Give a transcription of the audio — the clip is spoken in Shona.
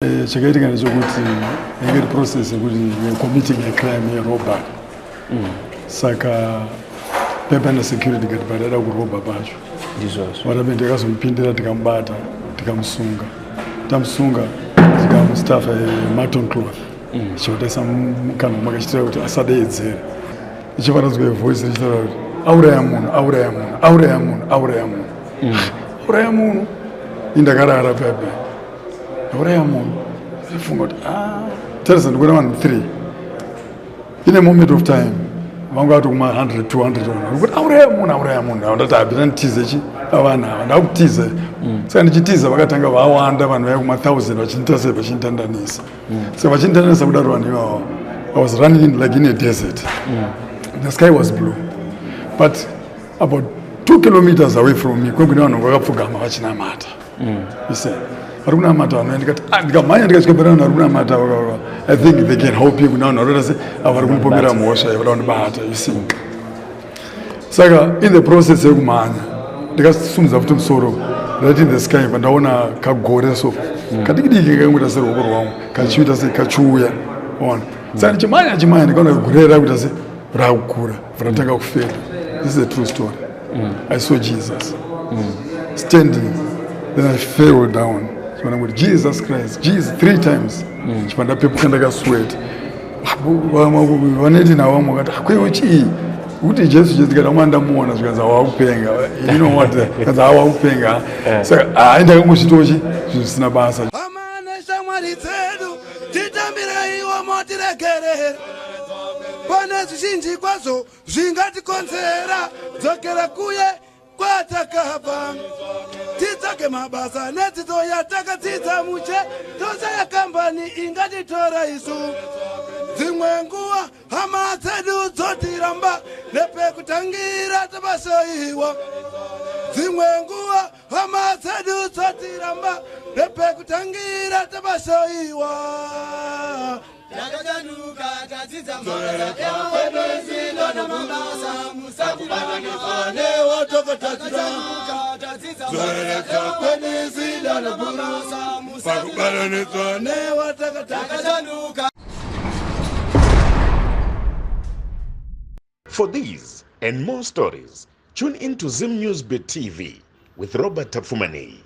Chakaita ngechokuti ingeri process yekuti committing a crime yerobha. Saka pepa nesecurity guard padada kurobha pacho. Varabe ndakazomupindira tikamubata tikamusunga. Tamusunga tikamustafa maton cloth. Chotesa mukana makachitira kuti asadeedzera. Ichifanadzwe voice richitaura kuti auraya munhu, auraya munhu, auraya munhu, auraya munhu. Auraya munhu. Indakarara pepe. Auraya munhu. Ifunga kuti teresa ndikuona vanhu 3. In a moment of time vangati kuma 100 200 kuti auraya munhu, auraya munhu. Ndati abira nditize chi avana ava ndakutiza. Saka ndichitiza vakatanga vawanda vanhu vaya kuma 1000 vachinita sei vachindandanisa. Saka vachindandanisa kudaro vanhu ivavo. I was running like in a desert. The sky was blue. But about 2 kilometers away from me, kwekune vanhu vakapfugama vachinamata. You see, arikunamata vanhu ndikamhanya ndikasvikaperana arikunamata. I think they can help you now. Naroda se avari kunipomera mhosva yavada kundibata. You see. Saka in the process yekumhanya ndikasumudza futi musoro right in the sky pandaona kagore so kadikidiki kangoita seruoko rwangu kachiita se kachiuya. Saka ndichimhanya ndikaona gore rakuita se rakukura ratanga kufera. This is a true story. I saw Jesus standing. Then I fell down. So when I went, Jesus Christ, Jesus 3 times. Chipanda pepuka ndakasweat. Vaneti na vamwe vakati akweyochi kuti Jesu tikamanda muona zvikanzi hawakupenga. You know what? Kanzi hawakupenga. Saka ndakangosvitochi zvisina basa. Amane shamwari dzedu titambira iwo motiregerera. Pane zvizhinji kwazvo zvingatikonzera dzokera kuye kwatakabva. Tidzake mabasa nedzidzo yatakadzidza muche tosa yakambani ingatitora isu. Dzimwe nguva hama dzedu dzotiramba nepekutangira tabashoiwa. Dzimwe nguva hama dzedu dzotiramba nepekutangira tabashoiwa. Yakajanuka tadzidza mabasa ewebezindo namabasa musakubananizwa newotokotadzira. For these and more stories, tune in to Zim Newsbeat TV with Robert Tafumani.